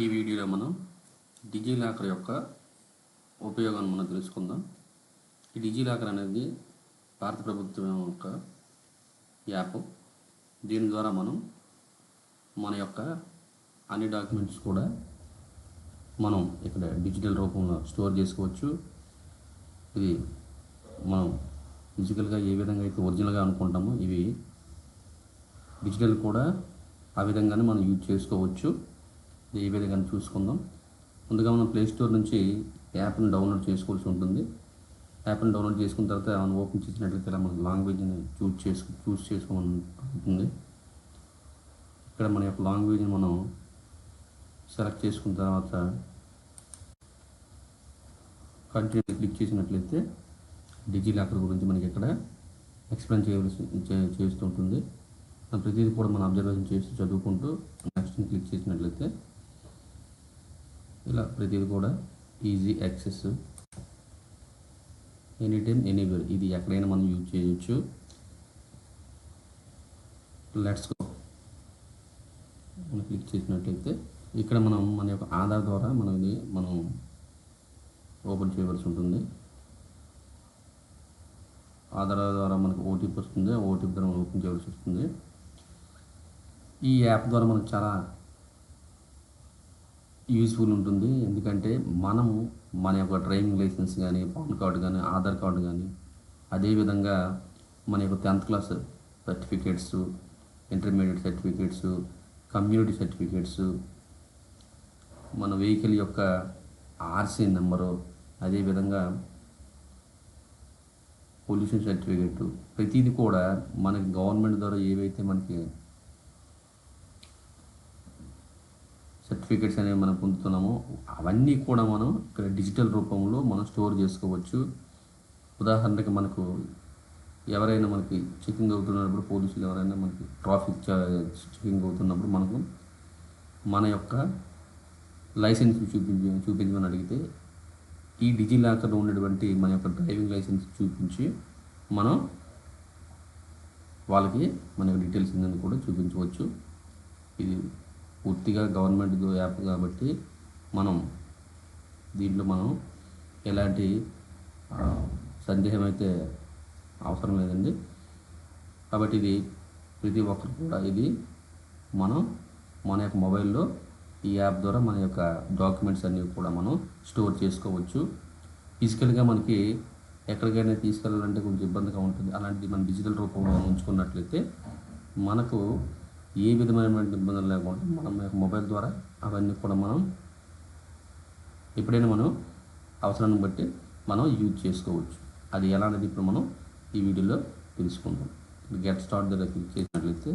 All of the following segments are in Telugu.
ఈ వీడియోలో మనం డిజిలాకర్ యొక్క ఉపయోగాన్ని మనం తెలుసుకుందాం. ఈ డిజిలాకర్ అనేది భారత ప్రభుత్వం యొక్క యాప్. దీని ద్వారా మనం మన యొక్క అన్ని డాక్యుమెంట్స్ కూడా మనం ఇక్కడ డిజిటల్ రూపంలో స్టోర్ చేసుకోవచ్చు. ఇది మనం ఫిజికల్గా ఏ విధంగా అయితే ఒరిజినల్గా అనుకుంటామో ఇవి డిజిటల్ కూడా ఆ విధంగానే మనం యూజ్ చేసుకోవచ్చు. ఏ విధంగా చూసుకుందాం. ముందుగా మనం ప్లే స్టోర్ నుంచి యాప్ని డౌన్లోడ్ చేసుకోవాల్సి ఉంటుంది. యాప్ని డౌన్లోడ్ చేసుకున్న తర్వాత మనం ఓపెన్ చేసినట్లయితే మనకు లాంగ్వేజ్ని చూస్ చేసుకోమని ఉంటుంది. ఇక్కడ మన యొక్క లాంగ్వేజ్ని మనం సెలెక్ట్ చేసుకున్న తర్వాత కంటిన్యూ క్లిక్ చేసినట్లయితే డిజిలాకర్ గురించి మనకి ఇక్కడ ఎక్స్ప్లెయిన్ చేస్తుంటుంది. ప్రతిదీ కూడా మనం అబ్జర్వేషన్ చేస్తూ చదువుకుంటూ నెక్స్ట్ క్లిక్ చేసినట్లయితే ఇలా ప్రతిదీ కూడా easy access, any time anywhere, ఇది ఎక్కడైనా మనం యూజ్ చేయొచ్చు. లెట్స్ గో మనం క్లిక్ చేసినట్లయితే ఇక్కడ మనం మన యొక్క ఆధార్ ద్వారా మనం ఓపెన్ చేయవలసి ఉంటుంది. ఆధార్ ద్వారా మనకు ఓటీపీ వస్తుంది. ఓటీపీ ద్వారా మనం ఓపెన్ చేయవలసి వస్తుంది. ఈ యాప్ ద్వారా మనకు చాలా యూస్ఫుల్ ఉంటుంది. ఎందుకంటే మనము మన యొక్క డ్రైవింగ్ లైసెన్స్ కానీ, పాన్ కార్డు కానీ, ఆధార్ కార్డు కానీ, అదేవిధంగా మన యొక్క 10th class certificates, intermediate certificates, community certificates, మన వెహికల్ యొక్క ఆర్సీ నెంబరు, అదేవిధంగా పొల్యూషన్ సర్టిఫికేట్, ప్రతిదీ కూడా మనకి గవర్నమెంట్ ద్వారా ఏవైతే మనకి సర్టిఫికేట్స్ అనేవి మనం పొందుతున్నామో అవన్నీ కూడా మనం ఇక్కడ డిజిటల్ రూపంలో మనం స్టోర్ చేసుకోవచ్చు. ఉదాహరణకి మనకు ఎవరైనా మనకి చెకింగ్ అవుతున్నప్పుడు, పోలీసులు ఎవరైనా మనకి ట్రాఫిక్ చెకింగ్ అవుతున్నప్పుడు మనకు మన యొక్క లైసెన్స్ చూపించమని అడిగితే ఈ డిజిలాకర్లో ఉన్నటువంటి మన యొక్క డ్రైవింగ్ లైసెన్స్ చూపించి మనం వాళ్ళకి మన యొక్క డీటెయిల్స్ ఏందని కూడా చూపించవచ్చు. ఇది పూర్తిగా గవర్నమెంట్ యాప్ కాబట్టి దీంట్లో మనం ఎలాంటి సందేహం అయితే అవసరం లేదండి. కాబట్టి ఇది ప్రతి ఒక్కరు కూడా ఇది మన యొక్క మొబైల్లో ఈ యాప్ ద్వారా మన యొక్క డాక్యుమెంట్స్ అన్నీ కూడా మనం స్టోర్ చేసుకోవచ్చు. ఫిజికల్గా మనకి ఎక్కడికైనా తీసుకెళ్ళాలంటే కొంచెం ఇబ్బందిగా ఉంటుంది. అలాంటిది మనం డిజిటల్ రూపంలో ఉంచుకున్నట్లయితే మనకు ఏ విధమైనటువంటి ఇబ్బందులు లేకుండా మన యొక్క మొబైల్ ద్వారా అవన్నీ కూడా మనం ఎప్పుడైనా మనం అవసరాన్ని బట్టి మనం యూజ్ చేసుకోవచ్చు. అది ఎలా అనేది ఇప్పుడు మనం ఈ వీడియోలో తెలుసుకుందాం. గెట్ స్టార్ట్ దగ్గర క్లిక్ చేసినట్లయితే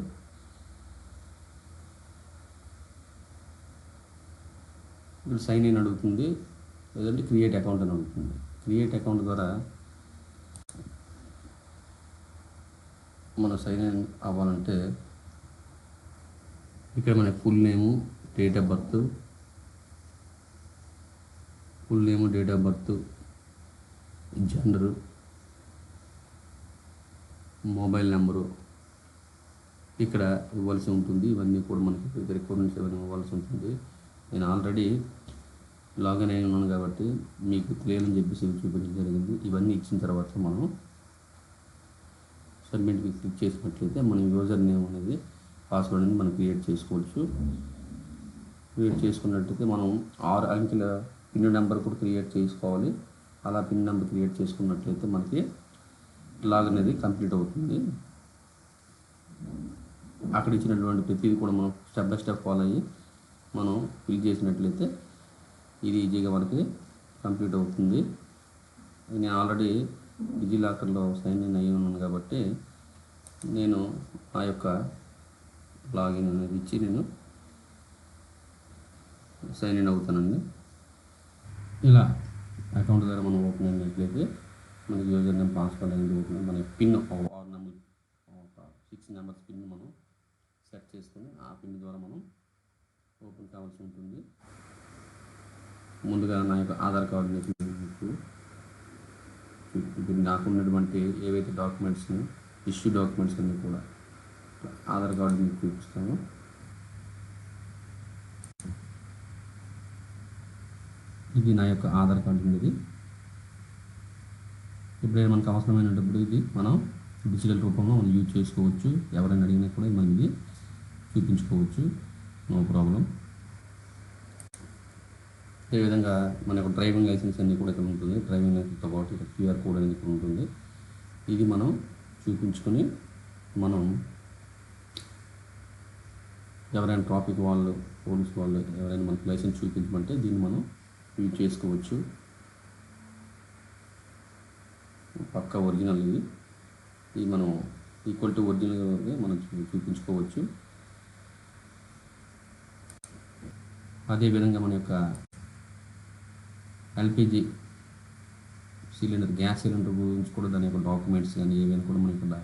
ఇప్పుడు సైన్ ఇన్ అడుగుతుంది, లేదంటే క్రియేట్ అకౌంట్ అని అడుగుతుంది. క్రియేట్ అకౌంట్ ద్వారా మనం సైన్ ఇన్ అవ్వాలంటే ఇక్కడ మన full name, date of birth, gender, mobile number ఇక్కడ ఇవ్వాల్సి ఉంటుంది. ఇవన్నీ కూడా మనకి రిక్వైర్మెంట్స్ ఇవన్నీ ఇవ్వాల్సి ఉంటుంది. నేను ఆల్రెడీ లాగిన్ అయి ఉన్నాను కాబట్టి మీకు తెలియాలని చెప్పేసి చూపించడం జరిగింది. ఇవన్నీ ఇచ్చిన తర్వాత మనం సబ్మిట్కి క్లిక్ చేసినట్లయితే మన యూజర్ నేమ్ అనేది, పాస్వర్డ్ అనేది మనం క్రియేట్ చేసుకోవచ్చు. క్రియేట్ చేసుకున్నట్లయితే మనం 6 అంకెల పిన్ నెంబర్ కూడా క్రియేట్ చేసుకోవాలి. అలా పిన్ నెంబర్ క్రియేట్ చేసుకున్నట్లయితే మనకి లాగ్ అనేది కంప్లీట్ అవుతుంది. అక్కడ ఇచ్చినటువంటి ప్రతిదీ కూడా మనం స్టెప్ బై స్టెప్ ఫాలో అయ్యి మనం ఫిల్ చేసినట్లయితే ఇది ఈజీగా మనకి కంప్లీట్ అవుతుంది. నేను ఆల్రెడీ డిజిలాకర్లో సైన్ ఇన్ అయ్యి ఉన్నాను కాబట్టి నేను ఆ యొక్క లాగిన్ అనేది ఇచ్చి నేను సైన్ ఇన్ అవుతానండి. ఇలా అకౌంట్ ద్వారా మనం ఓపెన్ అయినట్లయితే మనకి యూజర్ నేమ్, పాస్వర్డ్ అనేది ఓపెన్, మన పిన్ ఒక 6 నెంబర్స్ పిన్ మనం సెట్ చేసుకొని ఆ పిన్ ద్వారా మనం ఓపెన్ కావాల్సి ఉంటుంది. ముందుగా నా యొక్క ఆధార్ కార్డు ఇప్పుడు నాకు ఉన్నటువంటి ఏవైతే డాక్యుమెంట్స్ని, ఇష్యూ డాక్యుమెంట్స్ అన్నీ కూడా ఆధార్ కార్డు మీకు చూపిస్తాను. ఇది నా యొక్క ఆధార్ కార్డు ఉంది. ఎప్పుడైనా మనకు అవసరమైనప్పుడు ఇది మనం డిజిటల్ రూపంలో మనం యూజ్ చేసుకోవచ్చు. ఎవరైనా అడిగినా కూడా మనం ఇది చూపించుకోవచ్చు, నో ప్రాబ్లం. అదేవిధంగా మన యొక్క డ్రైవింగ్ లైసెన్స్ అన్నీ కూడా ఇక్కడ ఉంటుంది. డ్రైవింగ్ లైసెన్స్తో పాటు ఇక్కడ క్యూఆర్ కోడ్ అనేది ఇక్కడ ఉంటుంది. ఇది మనం చూపించుకొని మనం ఎవరైనా ట్రాఫిక్ వాళ్ళు, పోలీస్ వాళ్ళు ఎవరైనా మనకు లైసెన్స్ చూపించమంటే దీన్ని మనం యూజ్ చేసుకోవచ్చు. పక్కా ఒరిజినల్ ఇది మనం ఈక్వల్ టు ఒరిజినల్గా మనం చూపించుకోవచ్చు. అదేవిధంగా మన యొక్క ఎల్పిజి సిలిండర్, గ్యాస్ సిలిండర్ గురించి కూడా దాని యొక్క డాక్యుమెంట్స్ కానీ ఏవైనా కూడా మనం ఇక్కడ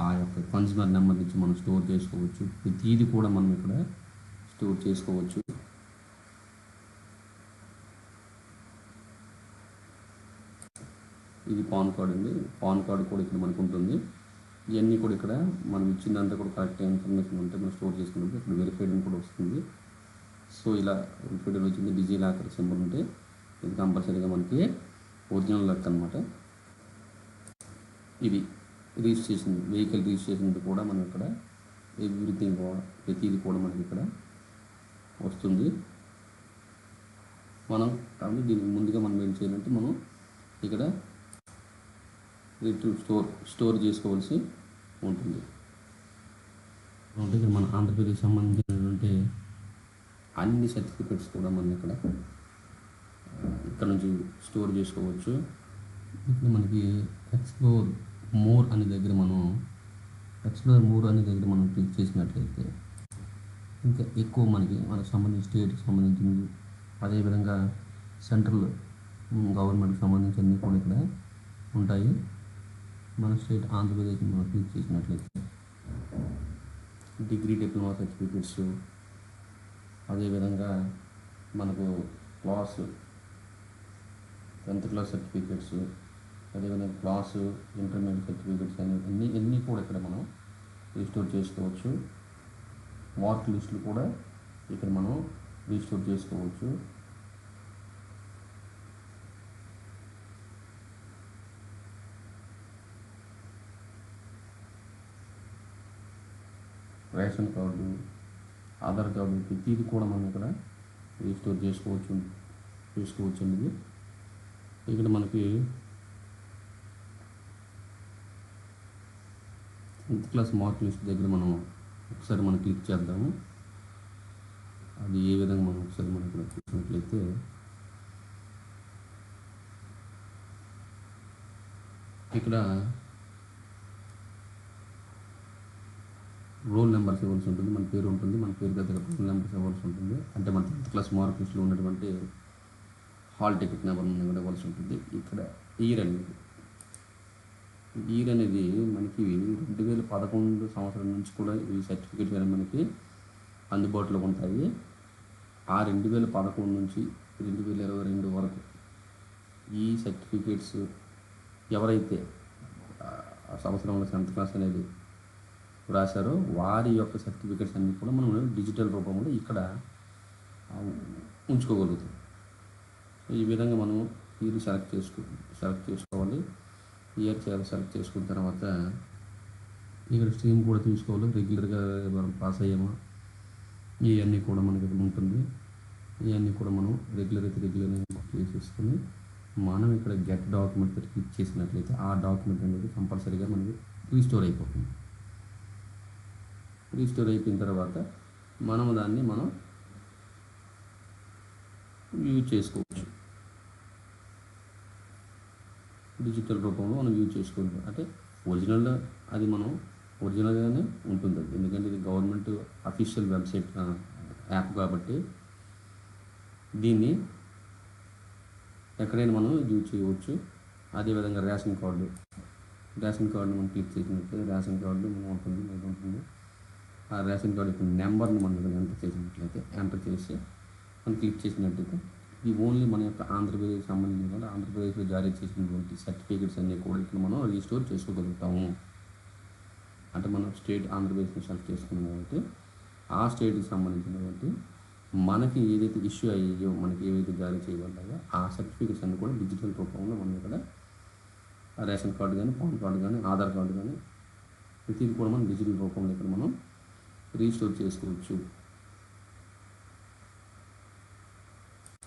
ఆ యొక్క కన్జ్యూమర్ నెంబర్ నుంచి మనం స్టోర్ చేసుకోవచ్చు. ప్రతిదీ కూడా మనం ఇక్కడ స్టోర్ చేసుకోవచ్చు. ఇది పాన్ కార్డ్ అండి. పాన్ కార్డు కూడా ఇక్కడ మనకు ఉంటుంది. ఇవన్నీ కూడా ఇక్కడ మనం ఇచ్చిందంతా కూడా కరెక్ట్ ఇన్ఫర్మేషన్ ఉంటే మనం స్టోర్ చేసుకున్నప్పుడు ఇక్కడ వెరిఫైడ్ కూడా వస్తుంది. సో ఇలా వెరిఫైడ్ వచ్చింది. డిజిలాకర్ సింబల్ ఉంటే ఇది కంపల్సరీగా మనకి ఒరిజినల్ లెక్క అనమాట. ఇది రిజిస్ట్రేషన్, వెహికల్ రిజిస్ట్రేషన్ కూడా మనం ఇక్కడ ఎవ్రీథింగ్ ప్రతిదీ కూడా మనకి ఇక్కడ వస్తుంది. మనం కాబట్టి దీనికి ముందుగా మనం ఏం చేయాలంటే మనం ఇక్కడ స్టోర్ చేసుకోవాల్సి ఉంటుంది. ఇక్కడ మన ఆంధ్రప్రదేశ్ సంబంధించినటువంటి అన్ని సర్టిఫికెట్స్ కూడా మనం ఇక్కడ నుంచి స్టోర్ చేసుకోవచ్చు. ఇక్కడ మనకి ఎక్స్ప్లోర్ మోర్ అనే దగ్గర మనం క్లిక్ చేసినట్లయితే ఇంకా ఎక్కువ మనకు సంబంధించిన స్టేట్కి సంబంధించింది, అదేవిధంగా సెంట్రల్ గవర్నమెంట్కి సంబంధించినవి కూడా ఇక్కడ ఉంటాయి. మన స్టేట్ ఆంధ్రప్రదేశ్ మనం క్లిక్ చేసినట్లయితే డిగ్రీ, డిప్లొమా సర్టిఫికెట్స్, అదేవిధంగా మనకు క్లాస్ 10th క్లాస్ సర్టిఫికెట్స్, అదేవిధంగా క్లాస్ ఇంటర్మీడియట్ సర్టిఫికెట్స్ అన్నీ కూడా ఇక్కడ మనం రిస్టోర్ చేసుకోవచ్చు. మార్క్ లిస్టులు కూడా ఇక్కడ మనం రిస్టోర్ చేసుకోవచ్చు. రేషన్ కార్డు, ఆధార్ కార్డు ప్రతిదీ కూడా మనం ఇక్కడ రిస్టోర్ చేసుకోవచ్చు అండి. ఇక్కడ మనకి 10th క్లాస్ మార్క్ లిస్ట్ దగ్గర మనం ఒకసారి మనం క్లిక్ చేద్దాము. అది ఏ విధంగా మనం ఒకసారి మనం ఇక్కడ చూసినట్లయితే ఇక్కడ రోల్ నెంబర్స్ ఇవ్వాల్సి ఉంటుంది. మన పేరు ఉంటుంది, మన పేరు దగ్గర రోల్ నెంబర్స్ ఇవ్వాల్సి ఉంటుంది. అంటే మన 10th క్లాస్ మార్క్ లిస్ట్లో ఉన్నటువంటి హాల్ టికెట్ నెంబర్ మనం కూడా ఇవ్వాల్సి ఉంటుంది. ఇక్కడ ఇయర్ అనేది మనకి 2011 సంవత్సరం నుంచి కూడా ఈ సర్టిఫికేట్స్ అనేవి మనకి అందుబాటులో ఉంటాయి. ఆ 2011 నుంచి 2022 వరకు ఈ సర్టిఫికేట్స్ ఎవరైతే ఆ సంవత్సరంలో 10th క్లాస్ అనేది రాశారో వారి యొక్క సర్టిఫికేట్స్ అన్నీ కూడా మనం డిజిటల్ రూపంలో ఇక్కడ ఉంచుకోగలుగుతాం. ఈ విధంగా మనం ఇయర్ సెలెక్ట్ చేసుకోవాలి. ఇయర్ సెలెక్ట్ చేసుకున్న తర్వాత ఇక్కడ స్ట్రీమ్ కూడా తీసుకోవాలి. రెగ్యులర్గా మనం పాస్ అయ్యామా ఇవన్నీ కూడా మనకి ఇక్కడ ఉంటుంది. ఇవన్నీ కూడా మనం రెగ్యులర్గా చేసేసుకొని మనం ఇక్కడ గెట్ డాక్యుమెంట్ క్లిక్ చేసినట్లయితే ఆ డాక్యుమెంట్ అనేది కంపల్సరీగా మనకి రీస్టోర్ అయిపోతుంది. రీస్టోర్ అయిపోయిన తర్వాత దాన్ని మనం యూజ్ చేసుకోవచ్చు. డిజిటల్ రూపంలో మనం యూజ్ చేసుకోవచ్చు. అంటే ఒరిజినల్ అది మనం ఒరిజినల్గానే ఉంటుంది. ఎందుకంటే ఇది గవర్నమెంట్ అఫీషియల్ వెబ్సైట్ యాప్ కాబట్టి దీన్ని ఎక్కడైనా మనం యూజ్ చేయవచ్చు. అదేవిధంగా రేషన్ కార్డు మనం క్లిక్ చేసినట్లయితే రేషన్ కార్డు ఉంటుంది. ఆ రేషన్ కార్డు యొక్క నెంబర్ని మనం ఎంటర్ చేసి మనం క్లిక్ చేసినట్టయితే ఇది ఓన్లీ మన యొక్క ఆంధ్రప్రదేశ్ సంబంధించిన ఆంధ్రప్రదేశ్లో జారీ చేసినటువంటి సర్టిఫికేట్స్ అన్నీ కూడా ఇక్కడ మనం రీస్టోర్ చేసుకోగలుగుతాము. అంటే మనం స్టేట్ ఆంధ్రప్రదేశ్ని సెలెక్ట్ చేసుకున్నాం కాబట్టి ఆ స్టేట్కి సంబంధించినటువంటి మనకి ఏదైతే ఇష్యూ అయ్యాయో, మనకి ఏవైతే జారీ చేయబడ్డాయో ఆ సర్టిఫికేట్స్ అన్ని కూడా డిజిటల్ రూపంలో మనం ఇక్కడ రేషన్ కార్డు కానీ, పాన్ కార్డు కానీ, ఆధార్ కార్డు కానీ ప్రతిదీ కూడా మనం డిజిటల్ రూపంలో ఇక్కడ మనం రీస్టోర్ చేసుకోవచ్చు.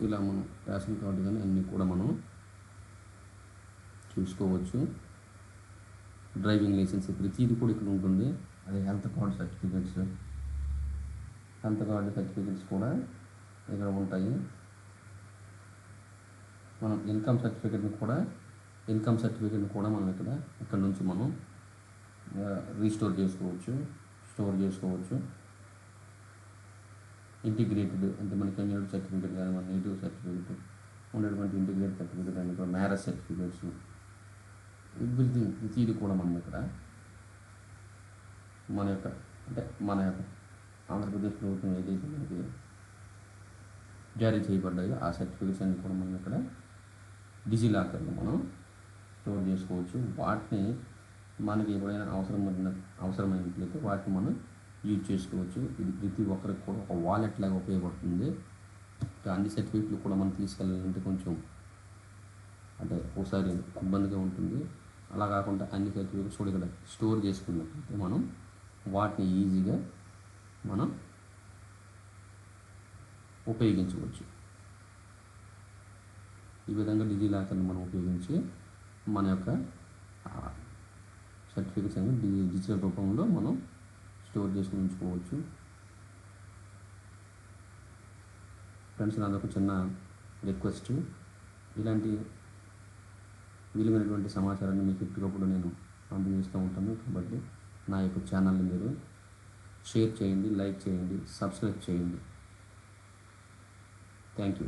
ఇలా మనం రేషన్ కార్డు కానీ అన్నీ కూడా మనం చూసుకోవచ్చు. డ్రైవింగ్ లైసెన్స్ ప్రతిదీ కూడా ఇక్కడ ఉంటుంది. అదే హెల్త్ కార్డు సర్టిఫికేట్స్ కూడా ఇక్కడ ఉంటాయి. మనం ఇన్కమ్ సర్టిఫికేట్ని కూడా మనం ఇక్కడ నుంచి మనం రీస్టోర్ చేసుకోవచ్చు, స్టోర్ చేసుకోవచ్చు. ఇంటిగ్రేటెడ్ అంటే మన కమ్యూనిటీ సర్టిఫికేట్ కానీ, మన నేటివ్ సర్టిఫికేట్ ఉండేటువంటి ఇంటిగ్రేటెడ్ సర్టిఫికేట్ అని కూడా మ్యారేజ్ సర్టిఫికేట్స్, ఎవ్రీథింగ్ ప్రతిదీ కూడా మనం ఇక్కడ మన యొక్క ఆంధ్రప్రదేశ్ ప్రభుత్వం ఏదైతే మనకి జారీ చేయబడ్డాయో ఆ సర్టిఫికేట్స్ అన్ని కూడా మనం ఇక్కడ డిజిలాకర్లో మనం స్టోర్ చేసుకోవచ్చు. వాటిని మనకి ఎప్పుడైనా అవసరమైనట్లయితే వాటిని మనం యూజ్ చేసుకోవచ్చు. ఇది ప్రతి ఒక్కరికి కూడా ఒక వాలెట్ లాగా ఉపయోగపడుతుంది. అన్ని సర్టిఫికేట్లు కూడా మనం తీసుకెళ్ళాలంటే కొంచెం ఒకసారి ఇబ్బందిగా ఉంటుంది. అలా కాకుండా అన్ని సర్టిఫికేట్స్ కూడా ఇక్కడ స్టోర్ చేసుకున్నట్లయితే మనం వాటిని ఈజీగా మనం ఉపయోగించవచ్చు. ఈ విధంగా డిజిలాకర్ని మనం ఉపయోగించి మన యొక్క సర్టిఫికేట్స్ అనేది డిజిటల్ రూపంలో మనం స్టోర్ చేసుకుని ఉంచుకోవచ్చు. ఫ్రెండ్స్, నాదొక చిన్న రిక్వెస్ట్, ఇలాంటి విలువైనటువంటి సమాచారాన్ని మీకు ఎప్పటికప్పుడు నేను అందజేస్తూ ఉంటాను. కాబట్టి నా యొక్క ఛానల్ని మీరు షేర్ చేయండి, లైక్ చేయండి, సబ్స్క్రైబ్ చేయండి. Thank you.